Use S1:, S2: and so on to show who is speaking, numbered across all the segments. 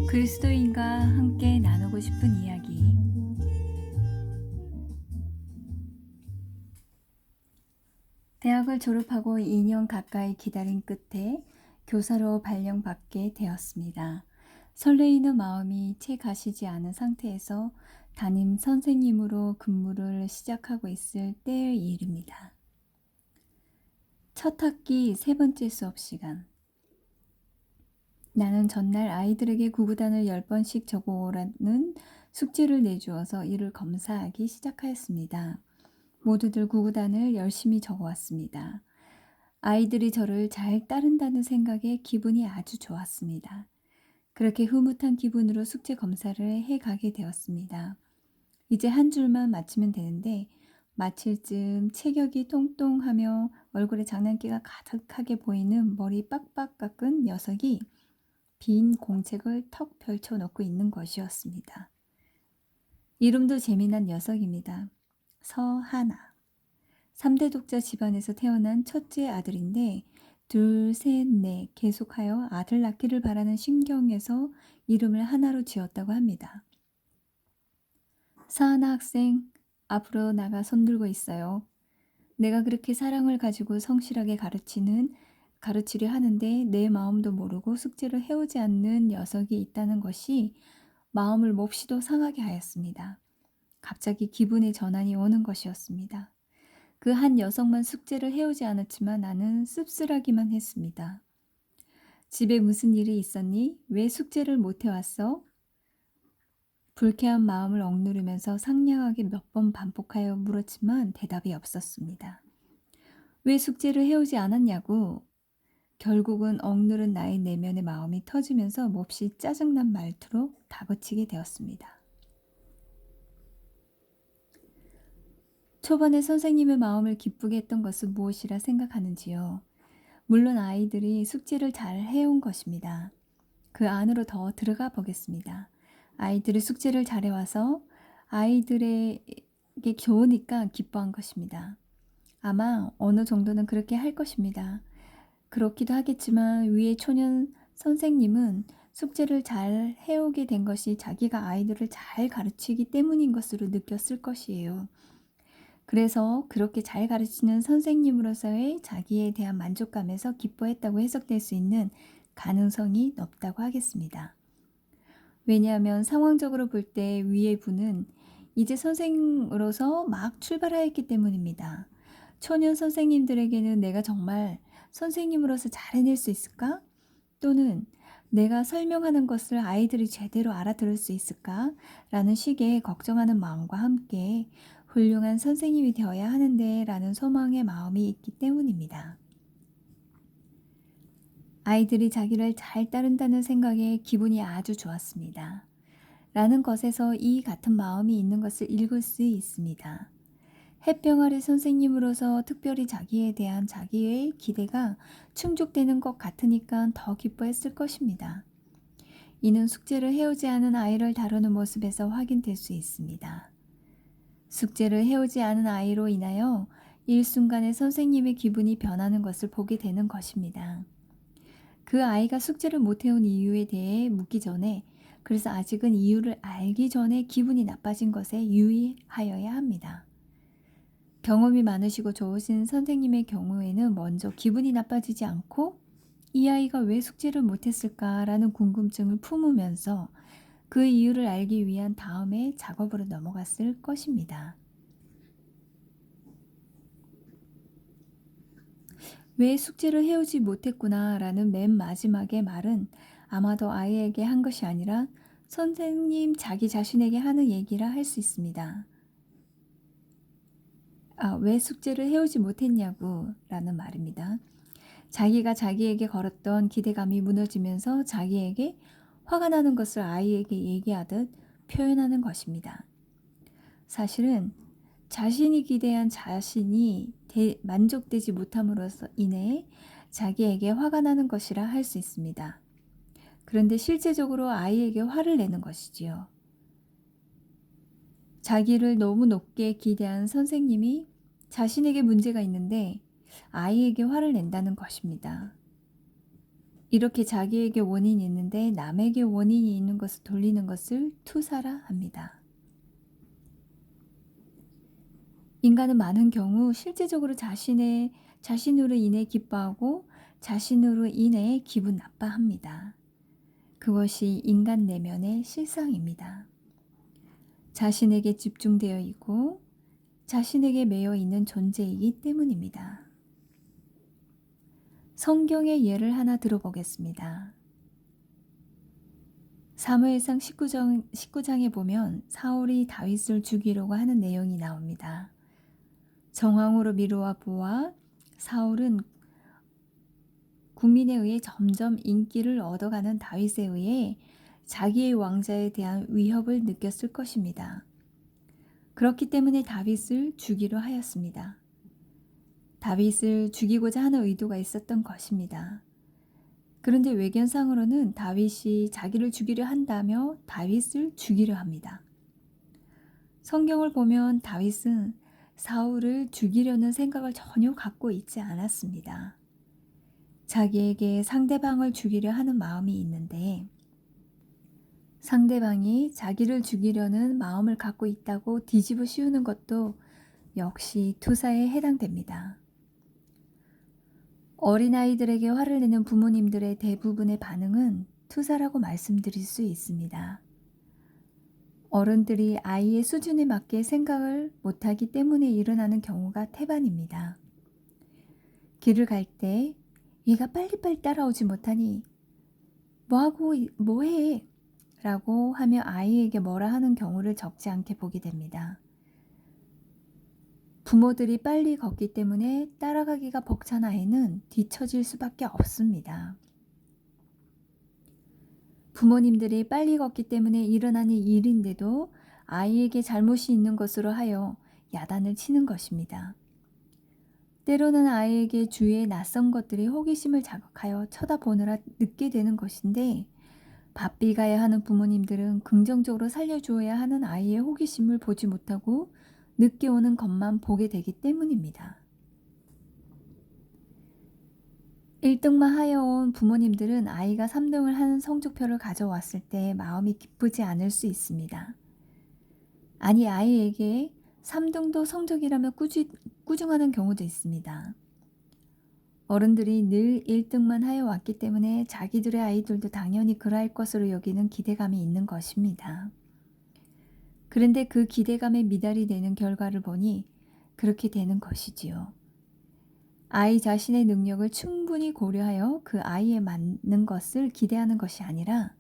S1: 그리스도인과 함께 나누고 싶은 이야기. 대학을 졸업하고 2년 가까이 기다린 끝에 교사로 발령받게 되었습니다. 설레이는 마음이 채 가시지 않은 상태에서 담임 선생님으로 근무를 시작하고 있을 때의 일입니다. 첫 학기 세 번째 수업 시간. 나는 전날 아이들에게 구구단을 10번씩 적어오라는 숙제를 내주어서 이를 검사하기 시작하였습니다. 모두들 구구단을 열심히 적어왔습니다. 아이들이 저를 잘 따른다는 생각에 기분이 아주 좋았습니다. 그렇게 흐뭇한 기분으로 숙제 검사를 해가게 되었습니다. 이제 한 줄만 마치면 되는데 마칠 즈음 체격이 통통하며 얼굴에 장난기가 가득하게 보이는 머리 빡빡 깎은 녀석이 빈 공책을 턱 펼쳐놓고 있는 것이었습니다. 이름도 재미난 녀석입니다. 서하나. 3대 독자 집안에서 태어난 첫째 아들인데 둘, 셋, 넷 계속하여 아들 낳기를 바라는 심경에서 이름을 하나로 지었다고 합니다. 서하나 학생, 앞으로 나가 손들고 있어요. 내가 그렇게 사랑을 가지고 성실하게 가르치려 하는데 내 마음도 모르고 숙제를 해오지 않는 녀석이 있다는 것이 마음을 몹시도 상하게 하였습니다. 갑자기 기분의 전환이 오는 것이었습니다. 그 한 녀석만 숙제를 해오지 않았지만 나는 씁쓸하기만 했습니다. 집에 무슨 일이 있었니? 왜 숙제를 못 해왔어? 불쾌한 마음을 억누르면서 상냥하게 몇 번 반복하여 물었지만 대답이 없었습니다. 왜 숙제를 해오지 않았냐고? 결국은 억누른 나의 내면의 마음이 터지면서 몹시 짜증난 말투로 다그치게 되었습니다. 초반에 선생님의 마음을 기쁘게 했던 것은 무엇이라 생각하는지요? 물론 아이들이 숙제를 잘 해온 것입니다. 그 안으로 더 들어가 보겠습니다. 아이들이 숙제를 잘해와서 아이들에게 좋으니까 기뻐한 것입니다. 아마 어느 정도는 그렇게 할 것입니다. 그렇기도 하겠지만 위의 초년 선생님은 숙제를 잘 해오게 된 것이 자기가 아이들을 잘 가르치기 때문인 것으로 느꼈을 것이에요. 그래서 그렇게 잘 가르치는 선생님으로서의 자기에 대한 만족감에서 기뻐했다고 해석될 수 있는 가능성이 높다고 하겠습니다. 왜냐하면 상황적으로 볼 때 위의 분은 이제 선생으로서 막 출발하였기 때문입니다. 초년 선생님들에게는 내가 정말 선생님으로서 잘 해낼 수 있을까? 또는 내가 설명하는 것을 아이들이 제대로 알아들을 수 있을까? 라는 식의 걱정하는 마음과 함께 훌륭한 선생님이 되어야 하는데 라는 소망의 마음이 있기 때문입니다. 아이들이 자기를 잘 따른다는 생각에 기분이 아주 좋았습니다. 라는 것에서 이 같은 마음이 있는 것을 읽을 수 있습니다. 햇병 아래 선생님으로서 특별히 자기에 대한 자기의 기대가 충족되는 것 같으니까 더 기뻐했을 것입니다. 이는 숙제를 해오지 않은 아이를 다루는 모습에서 확인될 수 있습니다. 숙제를 해오지 않은 아이로 인하여 일순간에 선생님의 기분이 변하는 것을 보게 되는 것입니다. 그 아이가 숙제를 못 해온 이유에 대해 묻기 전에, 그래서 아직은 이유를 알기 전에 기분이 나빠진 것에 유의하여야 합니다. 경험이 많으시고 좋으신 선생님의 경우에는 먼저 기분이 나빠지지 않고 이 아이가 왜 숙제를 못했을까라는 궁금증을 품으면서 그 이유를 알기 위한 다음에 작업으로 넘어갔을 것입니다. 왜 숙제를 해오지 못했구나 라는 맨 마지막의 말은 아마도 아이에게 한 것이 아니라 선생님 자기 자신에게 하는 얘기라 할 수 있습니다. 왜 숙제를 해오지 못했냐고 라는 말입니다. 자기가 자기에게 걸었던 기대감이 무너지면서 자기에게 화가 나는 것을 아이에게 얘기하듯 표현하는 것입니다. 사실은 자신이 기대한 자신이 만족되지 못함으로 인해 자기에게 화가 나는 것이라 할 수 있습니다. 그런데 실제적으로 아이에게 화를 내는 것이지요. 자기를 너무 높게 기대한 선생님이 자신에게 문제가 있는데 아이에게 화를 낸다는 것입니다. 이렇게 자기에게 원인이 있는데 남에게 원인이 있는 것을 돌리는 것을 투사라 합니다. 인간은 많은 경우 실제적으로 자신으로 인해 기뻐하고 자신으로 인해 기분 나빠합니다. 그것이 인간 내면의 실상입니다. 자신에게 집중되어 있고 자신에게 매여 있는 존재이기 때문입니다. 성경의 예를 하나 들어보겠습니다. 사무엘상 19장에 보면 사울이 다윗을 죽이려고 하는 내용이 나옵니다. 정황으로 미루어 보아 사울은 국민에 의해 점점 인기를 얻어가는 다윗에 의해 자기의 왕자에 대한 위협을 느꼈을 것입니다. 그렇기 때문에 다윗을 죽이려 하였습니다. 다윗을 죽이고자 하는 의도가 있었던 것입니다. 그런데 외견상으로는 다윗이 자기를 죽이려 한다며 다윗을 죽이려 합니다. 성경을 보면 다윗은 사울을 죽이려는 생각을 전혀 갖고 있지 않았습니다. 자기에게 상대방을 죽이려 하는 마음이 있는데 상대방이 자기를 죽이려는 마음을 갖고 있다고 뒤집어 씌우는 것도 역시 투사에 해당됩니다. 어린아이들에게 화를 내는 부모님들의 대부분의 반응은 투사라고 말씀드릴 수 있습니다. 어른들이 아이의 수준에 맞게 생각을 못하기 때문에 일어나는 경우가 태반입니다. 길을 갈 때 얘가 빨리빨리 따라오지 못하니 뭐해? 라고 하며 아이에게 뭐라 하는 경우를 적지 않게 보게 됩니다. 부모들이 빨리 걷기 때문에 따라가기가 벅찬 아이는 뒤처질 수밖에 없습니다. 부모님들이 빨리 걷기 때문에 일어나는 일인데도 아이에게 잘못이 있는 것으로 하여 야단을 치는 것입니다. 때로는 아이에게 주위의 낯선 것들이 호기심을 자극하여 쳐다보느라 늦게 되는 것인데 바삐 가야 하는 부모님들은 긍정적으로 살려주어야 하는 아이의 호기심을 보지 못하고 늦게 오는 것만 보게 되기 때문입니다. 1등만 하여온 부모님들은 아이가 3등을 하는 성적표를 가져왔을 때 마음이 기쁘지 않을 수 있습니다. 아니 아이에게 3등도 성적이라며 꾸중하는 경우도 있습니다. 어른들이 늘 1등만 하여 왔기 때문에 자기들의 아이들도 당연히 그러할 것으로 여기는 기대감이 있는 것입니다. 그런데 그 기대감에 미달이 되는 결과를 보니 그렇게 되는 것이지요. 아이 자신의 능력을 충분히 고려하여 그 아이에 맞는 것을 기대하는 것이 아니라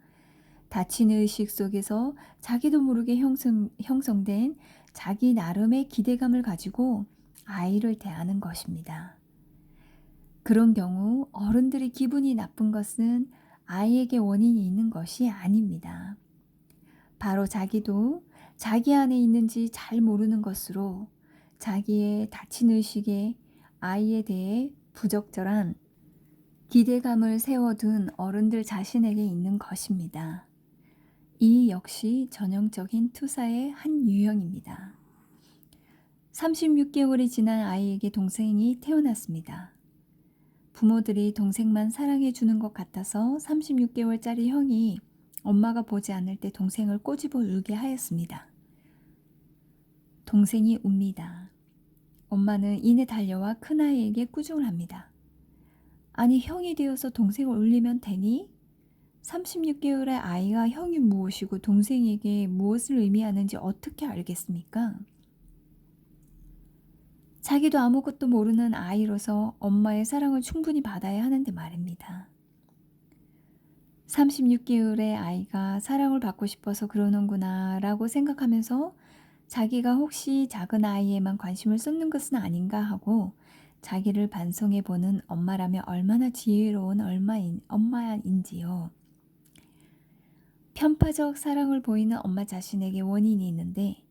S1: 닫힌 의식 속에서 자기도 모르게 형성된 자기 나름의 기대감을 가지고 아이를 대하는 것입니다. 그런 경우 어른들이 기분이 나쁜 것은 아이에게 원인이 있는 것이 아닙니다. 바로 자기도 자기 안에 있는지 잘 모르는 것으로 자기의 닫힌 의식에 아이에 대해 부적절한 기대감을 세워둔 어른들 자신에게 있는 것입니다. 이 역시 전형적인 투사의 한 유형입니다. 36개월이 지난 아이에게 동생이 태어났습니다. 부모들이 동생만 사랑해 주는 것 같아서 36개월짜리 형이 엄마가 보지 않을 때 동생을 꼬집어 울게 하였습니다. 동생이 웁니다. 엄마는 이내 달려와 큰아이에게 꾸중을 합니다. 아니 형이 되어서 동생을 울리면 되니? 36개월의 아이가 형이 무엇이고 동생에게 무엇을 의미하는지 어떻게 알겠습니까? 자기도 아무것도 모르는 아이로서 엄마의 사랑을 충분히 받아야 하는데 말입니다. 36개월의 아이가 사랑을 받고 싶어서 그러는구나 라고 생각하면서 자기가 혹시 작은 아이에만 관심을 쏟는 것은 아닌가 하고 자기를 반성해 보는 엄마라면 얼마나 지혜로운 엄마인지요. 편파적 사랑을 보이는 엄마 자신에게 원인이 있는데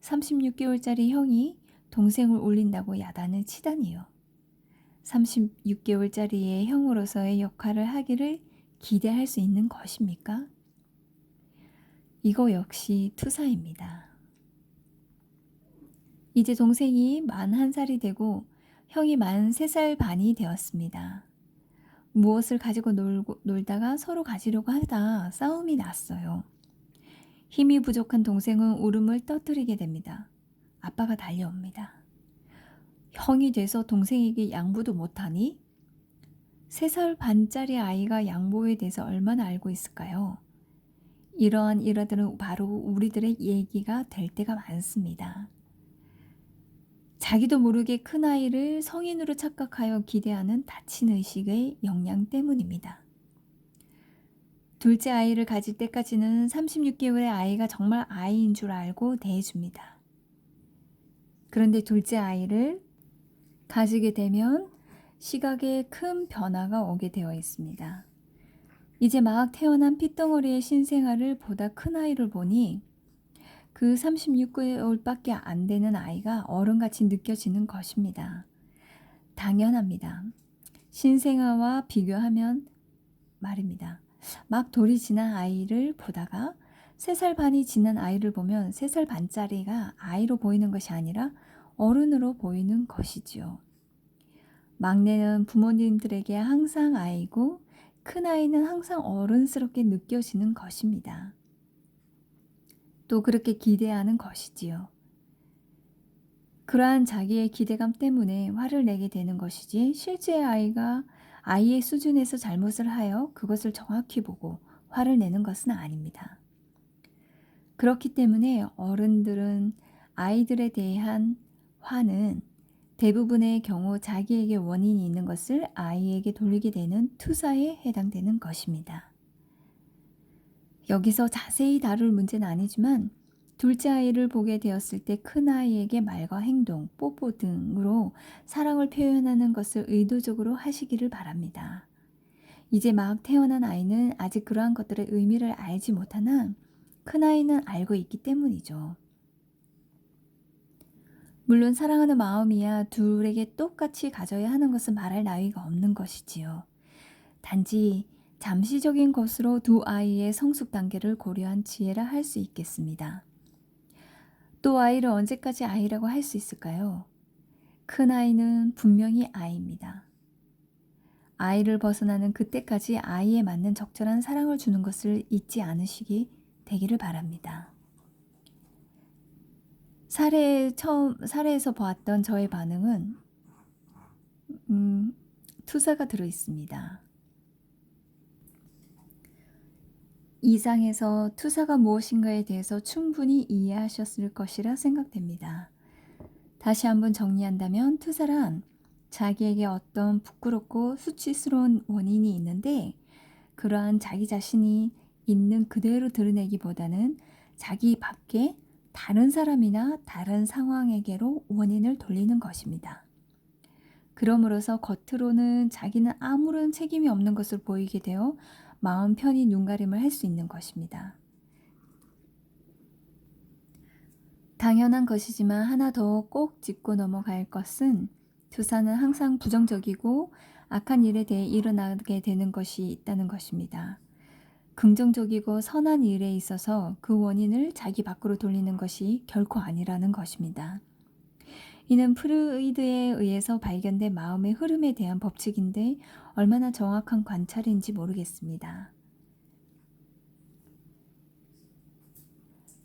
S1: 36개월짜리 형이 동생을 울린다고 야단을 치다니요. 36개월짜리의 형으로서의 역할을 하기를 기대할 수 있는 것입니까? 이거 역시 투사입니다. 이제 동생이 만 1살이 되고 형이 만 3살 반이 되었습니다. 무엇을 가지고 놀다가 서로 가지려고 하다 싸움이 났어요. 힘이 부족한 동생은 울음을 터뜨리게 됩니다. 아빠가 달려옵니다. 형이 돼서 동생에게 양보도 못하니? 3살 반짜리 아이가 양보에 대해서 얼마나 알고 있을까요? 이러한 일화들은 바로 우리들의 얘기가 될 때가 많습니다. 자기도 모르게 큰아이를 성인으로 착각하여 기대하는 다친 의식의 영향 때문입니다. 둘째 아이를 가질 때까지는 36개월의 아이가 정말 아이인 줄 알고 대해줍니다. 그런데 둘째 아이를 가지게 되면 시각에 큰 변화가 오게 되어 있습니다. 이제 막 태어난 핏덩어리의 신생아를 보다 큰 아이를 보니 그 36개월밖에 안 되는 아이가 어른같이 느껴지는 것입니다. 당연합니다. 신생아와 비교하면 말입니다. 막 돌이 지난 아이를 보다가 3살 반이 지난 아이를 보면 3살 반짜리가 아이로 보이는 것이 아니라 어른으로 보이는 것이지요. 막내는 부모님들에게 항상 아이고 큰아이는 항상 어른스럽게 느껴지는 것입니다. 또 그렇게 기대하는 것이지요. 그러한 자기의 기대감 때문에 화를 내게 되는 것이지 실제 아이가 아이의 수준에서 잘못을 하여 그것을 정확히 보고 화를 내는 것은 아닙니다. 그렇기 때문에 어른들은 아이들에 대한 화는 대부분의 경우 자기에게 원인이 있는 것을 아이에게 돌리게 되는 투사에 해당되는 것입니다. 여기서 자세히 다룰 문제는 아니지만 둘째 아이를 보게 되었을 때 큰아이에게 말과 행동, 뽀뽀 등으로 사랑을 표현하는 것을 의도적으로 하시기를 바랍니다. 이제 막 태어난 아이는 아직 그러한 것들의 의미를 알지 못하나 큰아이는 알고 있기 때문이죠. 물론 사랑하는 마음이야 둘에게 똑같이 가져야 하는 것은 말할 나위가 없는 것이지요. 단지 잠시적인 것으로 두 아이의 성숙 단계를 고려한 지혜라 할 수 있겠습니다. 또 아이를 언제까지 아이라고 할 수 있을까요? 큰 아이는 분명히 아이입니다. 아이를 벗어나는 그때까지 아이에 맞는 적절한 사랑을 주는 것을 잊지 않으시기 되기를 바랍니다. 사례에서 보았던 저의 반응은 투사가 들어 있습니다. 이상에서 투사가 무엇인가에 대해서 충분히 이해하셨을 것이라 생각됩니다. 다시 한번 정리한다면 투사란 자기에게 어떤 부끄럽고 수치스러운 원인이 있는데 그러한 자기 자신이 있는 그대로 드러내기보다는 자기 밖에 다른 사람이나 다른 상황에게로 원인을 돌리는 것입니다. 그럼으로써 겉으로는 자기는 아무런 책임이 없는 것을 보이게 되어 마음 편히 눈가림을 할 수 있는 것입니다. 당연한 것이지만 하나 더 꼭 짚고 넘어갈 것은 투사는 항상 부정적이고 악한 일에 대해 일어나게 되는 것이 있다는 것입니다. 긍정적이고 선한 일에 있어서 그 원인을 자기 밖으로 돌리는 것이 결코 아니라는 것입니다. 이는 프로이드에 의해서 발견된 마음의 흐름에 대한 법칙인데 얼마나 정확한 관찰인지 모르겠습니다.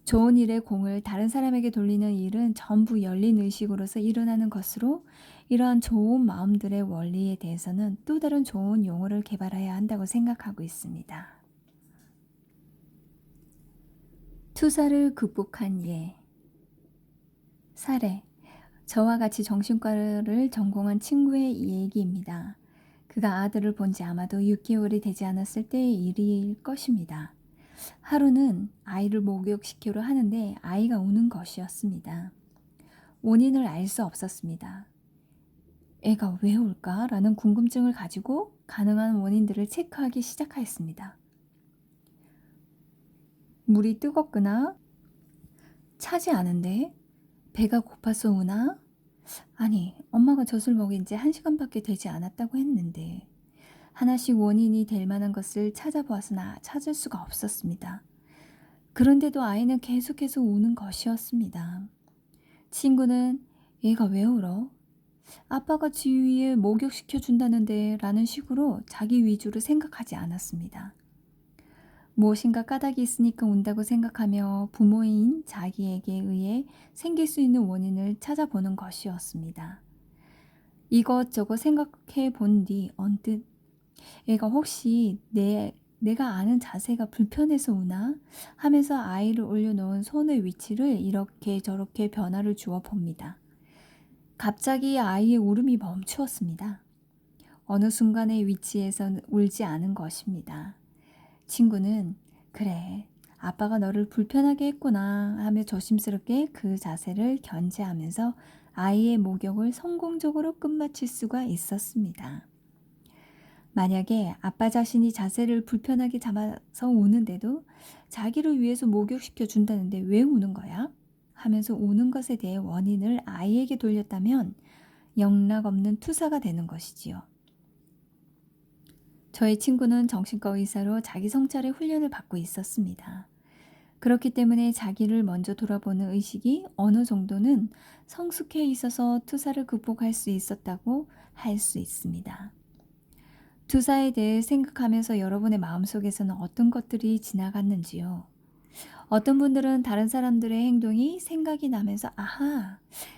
S1: 좋은 일의 공을 다른 사람에게 돌리는 일은 전부 열린 의식으로서 일어나는 것으로 이러한 좋은 마음들의 원리에 대해서는 또 다른 좋은 용어를 개발해야 한다고 생각하고 있습니다. 투사를 극복한 예. 사례. 저와 같이 정신과를 전공한 친구의 얘기입니다. 그가 아들을 본 지 아마도 6개월이 되지 않았을 때의 일일 것입니다. 하루는 아이를 목욕시키려 하는데 아이가 우는 것이었습니다. 원인을 알 수 없었습니다. 애가 왜 울까라는 궁금증을 가지고 가능한 원인들을 체크하기 시작하였습니다. 물이 뜨겁거나 차지 않은데 배가 고파서 우나? 아니, 엄마가 젖을 먹인 지 1시간밖에 되지 않았다고 했는데 하나씩 원인이 될 만한 것을 찾아보았으나 찾을 수가 없었습니다. 그런데도 아이는 계속해서 우는 것이었습니다. 친구는 "얘가 왜 울어? 아빠가 지휘에 목욕시켜 준다는데 라는 식으로 자기 위주로 생각하지 않았습니다. 무엇인가 까닭이 있으니까 운다고 생각하며 부모인 자기에게 의해 생길 수 있는 원인을 찾아보는 것이었습니다. 이것저것 생각해 본 뒤 언뜻 얘가 혹시 내가 아는 자세가 불편해서 우나? 하면서 아이를 올려놓은 손의 위치를 이렇게 저렇게 변화를 주어 봅니다. 갑자기 아이의 울음이 멈추었습니다. 어느 순간의 위치에선 울지 않은 것입니다. 친구는 그래, 아빠가 너를 불편하게 했구나 하며 조심스럽게 그 자세를 견제하면서 아이의 목욕을 성공적으로 끝마칠 수가 있었습니다. 만약에 아빠 자신이 자세를 불편하게 잡아서 우는데도 자기를 위해서 목욕시켜 준다는데 왜 우는 거야? 하면서 우는 것에 대해 원인을 아이에게 돌렸다면 영락없는 투사가 되는 것이지요. 저의 친구는 정신과 의사로 자기 성찰의 훈련을 받고 있었습니다. 그렇기 때문에 자기를 먼저 돌아보는 의식이 어느 정도는 성숙해 있어서 투사를 극복할 수 있었다고 할 수 있습니다. 투사에 대해 생각하면서 여러분의 마음속에서는 어떤 것들이 지나갔는지요? 어떤 분들은 다른 사람들의 행동이 생각이 나면서 아하,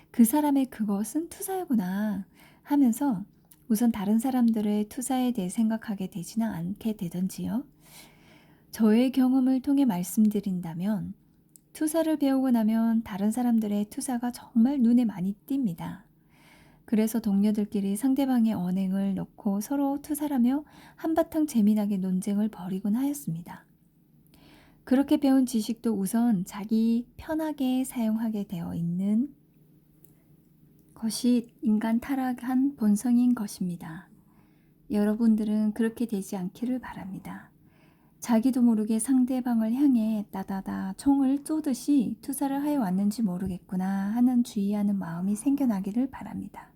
S1: 그 사람의 그것은 투사구나 하면서 우선 다른 사람들의 투사에 대해 생각하게 되지는 않게 되던지요. 저의 경험을 통해 말씀드린다면 투사를 배우고 나면 다른 사람들의 투사가 정말 눈에 많이 띕니다. 그래서 동료들끼리 상대방의 언행을 놓고 서로 투사하며 한바탕 재미나게 논쟁을 벌이곤 하였습니다. 그렇게 배운 지식도 우선 자기 편하게 사용하게 되어 있는 것이 인간 타락한 본성인 것입니다. 여러분들은 그렇게 되지 않기를 바랍니다. 자기도 모르게 상대방을 향해 따다다 총을 쏘듯이 투사를 하여 왔는지 모르겠구나 하는 주의하는 마음이 생겨나기를 바랍니다.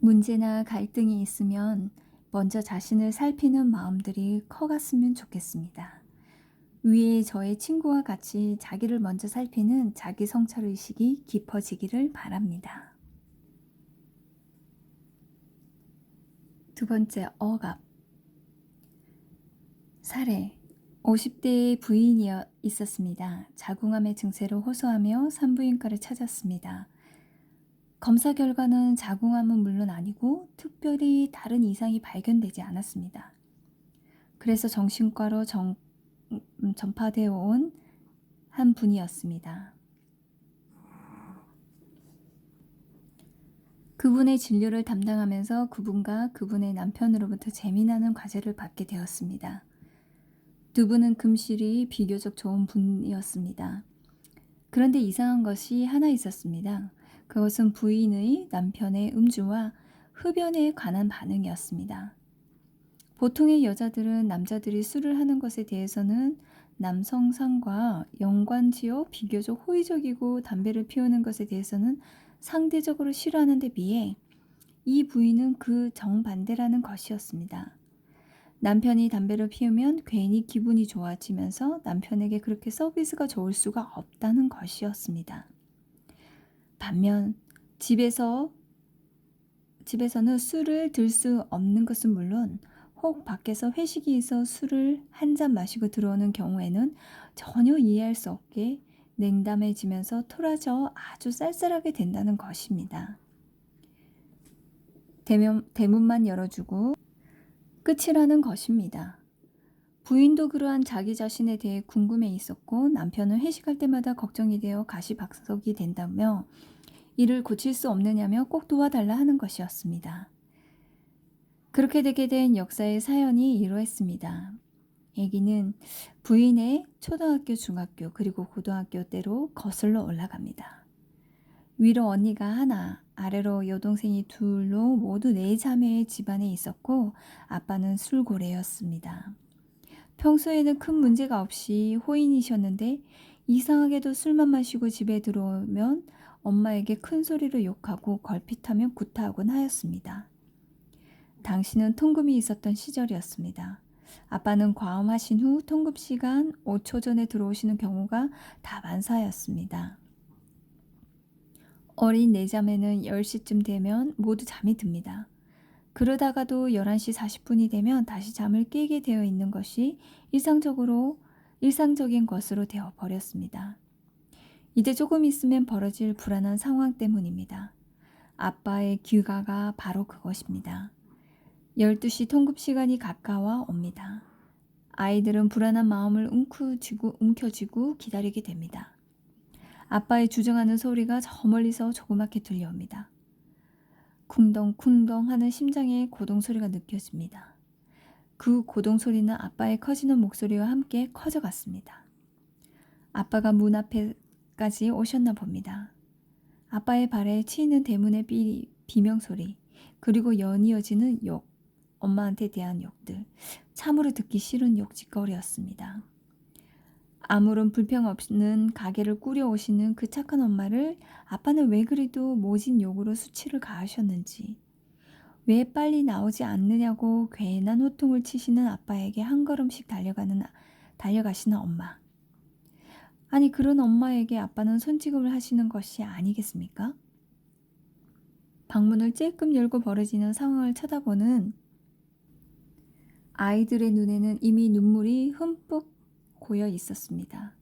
S1: 문제나 갈등이 있으면 먼저 자신을 살피는 마음들이 커갔으면 좋겠습니다. 위에 저의 친구와 같이 자기를 먼저 살피는 자기 성찰의식이 깊어지기를 바랍니다. 두 번째, 억압. 사례. 50대의 부인이 있었습니다. 자궁암의 증세로 호소하며 산부인과를 찾았습니다. 검사 결과는 자궁암은 물론 아니고 특별히 다른 이상이 발견되지 않았습니다. 그래서 정신과로 전파되어 온 한 분이었습니다. 그분의 진료를 담당하면서 그분과 그분의 남편으로부터 재미나는 과제를 받게 되었습니다. 두 분은 금실이 비교적 좋은 분이었습니다. 그런데 이상한 것이 하나 있었습니다. 그것은 부인의 남편의 음주와 흡연에 관한 반응이었습니다. 보통의 여자들은 남자들이 술을 하는 것에 대해서는 남성상과 연관지어 비교적 호의적이고 담배를 피우는 것에 대해서는 상대적으로 싫어하는 데 비해 이 부인은 그 정반대라는 것이었습니다. 남편이 담배를 피우면 괜히 기분이 좋아지면서 남편에게 그렇게 서비스가 좋을 수가 없다는 것이었습니다. 반면 집에서는 술을 들 수 없는 것은 물론 혹 밖에서 회식이 있어 술을 한 잔 마시고 들어오는 경우에는 전혀 이해할 수 없게 냉담해지면서 토라져 아주 쌀쌀하게 된다는 것입니다. 대문만 열어주고 끝이라는 것입니다. 부인도 그러한 자기 자신에 대해 궁금해 있었고 남편은 회식할 때마다 걱정이 되어 가시박석이 된다며 이를 고칠 수 없느냐며 꼭 도와달라 하는 것이었습니다. 그렇게 되게 된 역사의 사연이 이러했습니다. 얘기는 부인의 초등학교, 중학교, 그리고 고등학교 때로 거슬러 올라갑니다. 위로 언니가 하나, 아래로 여동생이 둘로 모두 4자매의 집안에 있었고 아빠는 술고래였습니다. 평소에는 큰 문제가 없이 호인이셨는데 이상하게도 술만 마시고 집에 들어오면 엄마에게 큰 소리로 욕하고 걸핏하면 구타하곤 하였습니다. 당시는 통금이 있었던 시절이었습니다. 아빠는 과음하신 후 통금 시간 5초 전에 들어오시는 경우가 다반사였습니다. 어린 네 자매는 10시쯤 되면 모두 잠이 듭니다. 그러다가도 11시 40분이 되면 다시 잠을 깨게 되어 있는 것이 일상적인 것으로 되어 버렸습니다. 이제 조금 있으면 벌어질 불안한 상황 때문입니다. 아빠의 귀가가 바로 그것입니다. 12시 통금 시간이 가까워 옵니다. 아이들은 불안한 마음을 움켜쥐고 기다리게 됩니다. 아빠의 주정하는 소리가 저 멀리서 조그맣게 들려옵니다. 쿵덩쿵덩 하는 심장의 고동 소리가 느껴집니다. 그 고동 소리는 아빠의 커지는 목소리와 함께 커져갔습니다. 아빠가 문 앞에까지 오셨나 봅니다. 아빠의 발에 치이는 대문의 비명소리, 그리고 연이어지는 욕, 엄마한테 대한 욕들, 참으로 듣기 싫은 욕짓거리였습니다. 아무런 불평 없는 가게를 꾸려오시는 그 착한 엄마를 아빠는 왜 그리도 모진 욕으로 수치를 가하셨는지, 왜 빨리 나오지 않느냐고 괜한 호통을 치시는 아빠에게 한 걸음씩 달려가시는 엄마. 아니, 그런 엄마에게 아빠는 손찌검을 하시는 것이 아니겠습니까? 방문을 찔끔 열고 벌어지는 상황을 쳐다보는 아이들의 눈에는 이미 눈물이 흠뻑 고여 있었습니다.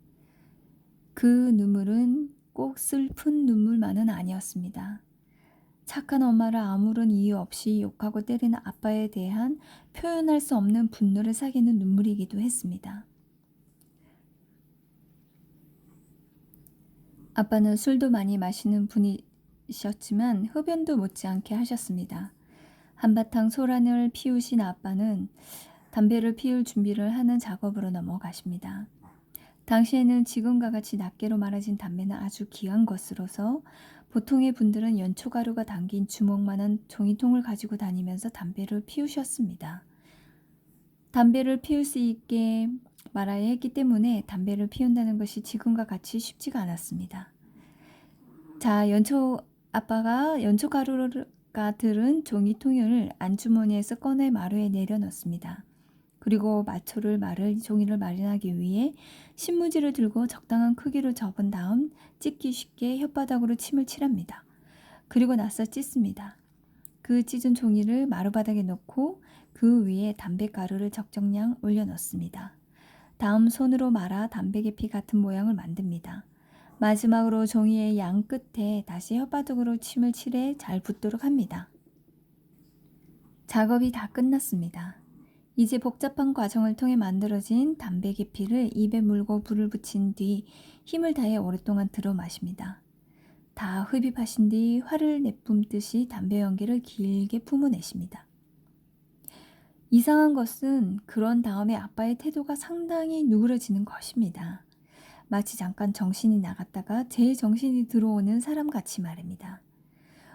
S1: 그 눈물은 꼭 슬픈 눈물만은 아니었습니다. 착한 엄마를 아무런 이유 없이 욕하고 때리는 아빠에 대한 표현할 수 없는 분노를 사귀는 눈물이기도 했습니다. 아빠는 술도 많이 마시는 분이셨지만 흡연도 못지않게 하셨습니다. 한바탕 소란을 피우신 아빠는 담배를 피울 준비를 하는 작업으로 넘어가십니다. 당시에는 지금과 같이 낱개로 말아진 담배는 아주 귀한 것으로서 보통의 분들은 연초가루가 담긴 주먹만한 종이통을 가지고 다니면서 담배를 피우셨습니다. 담배를 피울 수 있게 말아야 했기 때문에 담배를 피운다는 것이 지금과 같이 쉽지가 않았습니다. 자, 아빠가 연초가루가 들은 종이통을 안주머니에서 꺼내 마루에 내려놓습니다. 그리고 마초를 마를 종이를 마련하기 위해 신문지를 들고 적당한 크기로 접은 다음 찢기 쉽게 혓바닥으로 침을 칠합니다. 그리고 나서 찢습니다. 그 찢은 종이를 마루바닥에 놓고 그 위에 담배가루를 적정량 올려놓습니다. 다음 손으로 말아 담배계피 같은 모양을 만듭니다. 마지막으로 종이의 양 끝에 다시 혓바닥으로 침을 칠해 잘 붙도록 합니다. 작업이 다 끝났습니다. 이제 복잡한 과정을 통해 만들어진 담배 계피를 입에 물고 불을 붙인 뒤 힘을 다해 오랫동안 들어 마십니다. 다 흡입하신 뒤 화를 내뿜듯이 담배 연기를 길게 품어내십니다. 이상한 것은 그런 다음에 아빠의 태도가 상당히 누그러지는 것입니다. 마치 잠깐 정신이 나갔다가 재정신이 들어오는 사람같이 말입니다.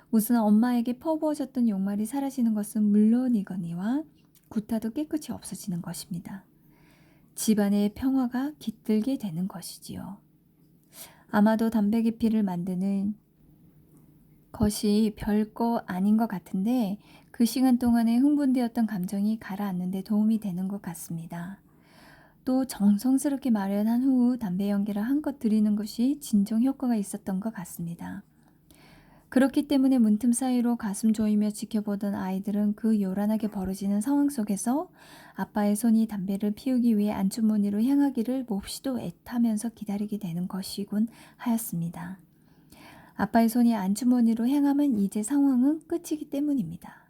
S1: 우선 엄마에게 퍼부어졌던 욕말이 사라지는 것은 물론이거니와 구타도 깨끗이 없어지는 것입니다. 집안의 평화가 깃들게 되는 것이지요. 아마도 담배 계피를 만드는 것이 별거 아닌 것 같은데 그 시간 동안에 흥분되었던 감정이 가라앉는 데 도움이 되는 것 같습니다. 또 정성스럽게 마련한 후 담배 연기를 한껏 들이는 것이 진정 효과가 있었던 것 같습니다. 그렇기 때문에 문틈 사이로 가슴 조이며 지켜보던 아이들은 그 요란하게 벌어지는 상황 속에서 아빠의 손이 담배를 피우기 위해 안주머니로 향하기를 몹시도 애타면서 기다리게 되는 것이군 하였습니다. 아빠의 손이 안주머니로 향하면 이제 상황은 끝이기 때문입니다.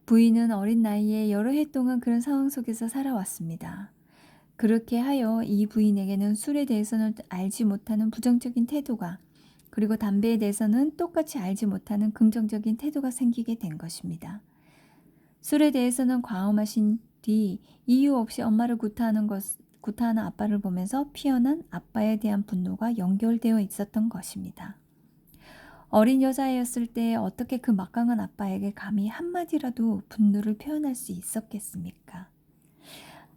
S1: 부인은 어린 나이에 여러 해 동안 그런 상황 속에서 살아왔습니다. 그렇게 하여 이 부인에게는 술에 대해서는 알지 못하는 부정적인 태도가, 그리고 담배에 대해서는 똑같이 알지 못하는 긍정적인 태도가 생기게 된 것입니다. 술에 대해서는 과음하신 뒤 이유 없이 엄마를 구타하는 아빠를 보면서 피어난 아빠에 대한 분노가 연결되어 있었던 것입니다. 어린 여자애였을 때 어떻게 그 막강한 아빠에게 감히 한마디라도 분노를 표현할 수 있었겠습니까?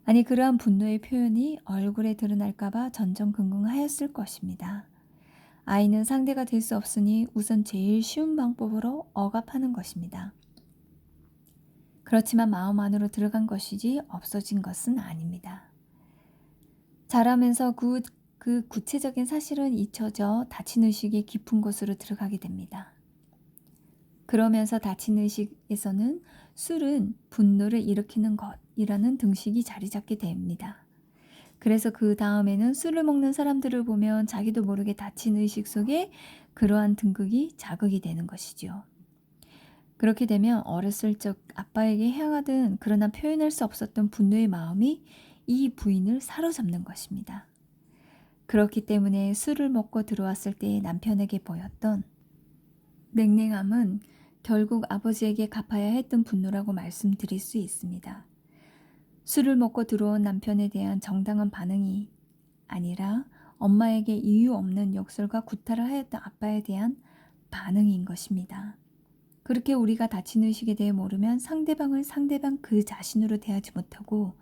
S1: 아니, 그러한 분노의 표현이 얼굴에 드러날까봐 전전긍긍하였을 것입니다. 아이는 상대가 될 수 없으니 우선 제일 쉬운 방법으로 억압하는 것입니다. 그렇지만 마음 안으로 들어간 것이지 없어진 것은 아닙니다. 자라면서 그 구체적인 사실은 잊혀져 다친 의식의 깊은 곳으로 들어가게 됩니다. 그러면서 다친 의식에서는 술은 분노를 일으키는 것이라는 등식이 자리 잡게 됩니다. 그래서 그 다음에는 술을 먹는 사람들을 보면 자기도 모르게 다친 의식 속에 그러한 등극이 자극이 되는 것이죠. 그렇게 되면 어렸을 적 아빠에게 향하던 그러나 표현할 수 없었던 분노의 마음이 이 부인을 사로잡는 것입니다. 그렇기 때문에 술을 먹고 들어왔을 때 남편에게 보였던 냉랭함은 결국 아버지에게 갚아야 했던 분노라고 말씀드릴 수 있습니다. 술을 먹고 들어온 남편에 대한 정당한 반응이 아니라 엄마에게 이유 없는 욕설과 구타를 하였던 아빠에 대한 반응인 것입니다. 그렇게 우리가 다친 의식에 대해 모르면 상대방을 상대방 그 자신으로 대하지 못하고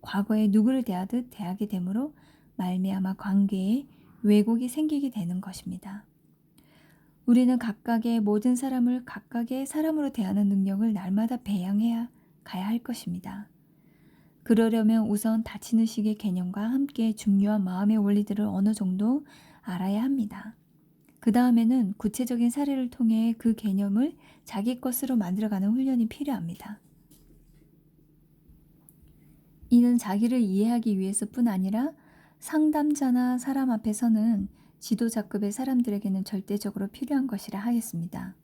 S1: 과거에 누구를 대하듯 대하게 되므로 말미암아 관계에 왜곡이 생기게 되는 것입니다. 우리는 각각의 모든 사람을 각각의 사람으로 대하는 능력을 날마다 배양해야 가야 할 것입니다. 그러려면 우선 다친 의식의 개념과 함께 중요한 마음의 원리들을 어느 정도 알아야 합니다. 그 다음에는 구체적인 사례를 통해 그 개념을 자기 것으로 만들어가는 훈련이 필요합니다. 이는 자기를 이해하기 위해서뿐 아니라 상담자나 사람 앞에서는 지도자급의 사람들에게는 절대적으로 필요한 것이라 하겠습니다.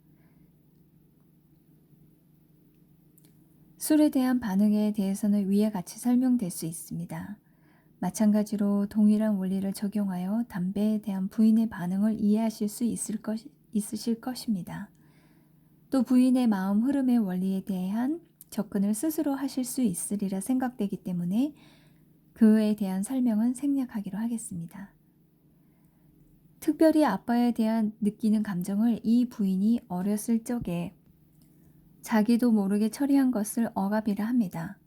S1: 술에 대한 반응에 대해서는 위와 같이 설명될 수 있습니다. 마찬가지로 동일한 원리를 적용하여 담배에 대한 부인의 반응을 이해하실 수 있으실 것입니다. 또 부인의 마음 흐름의 원리에 대한 접근을 스스로 하실 수 있으리라 생각되기 때문에 그에 대한 설명은 생략하기로 하겠습니다. 특별히 아빠에 대한 느끼는 감정을 이 부인이 어렸을 적에 자기도 모르게 처리한 것을 억압이라 합니다.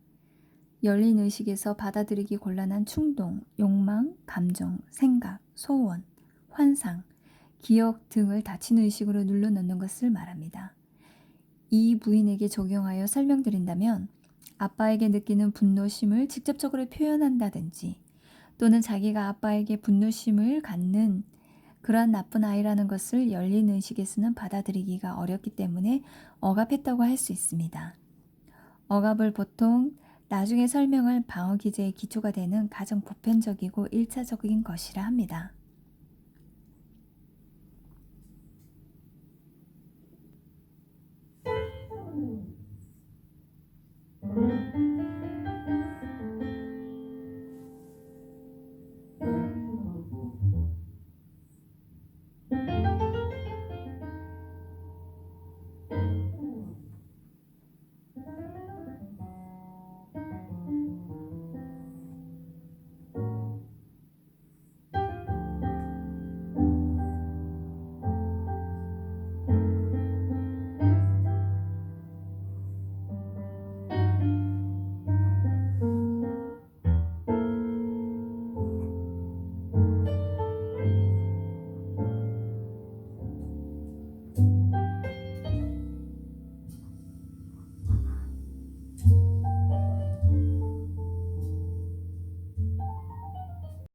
S1: 열린 의식에서 받아들이기 곤란한 충동, 욕망, 감정, 생각, 소원, 환상, 기억 등을 다친 의식으로 눌러넣는 것을 말합니다. 이 부인에게 적용하여 설명드린다면 아빠에게 느끼는 분노심을 직접적으로 표현한다든지 또는 자기가 아빠에게 분노심을 갖는 그러한 나쁜 아이라는 것을 열린 의식에서는 받아들이기가 어렵기 때문에 억압했다고 할 수 있습니다. 억압을 보통 나중에 설명할 방어 기제의 기초가 되는 가장 보편적이고 1차적인 것이라 합니다.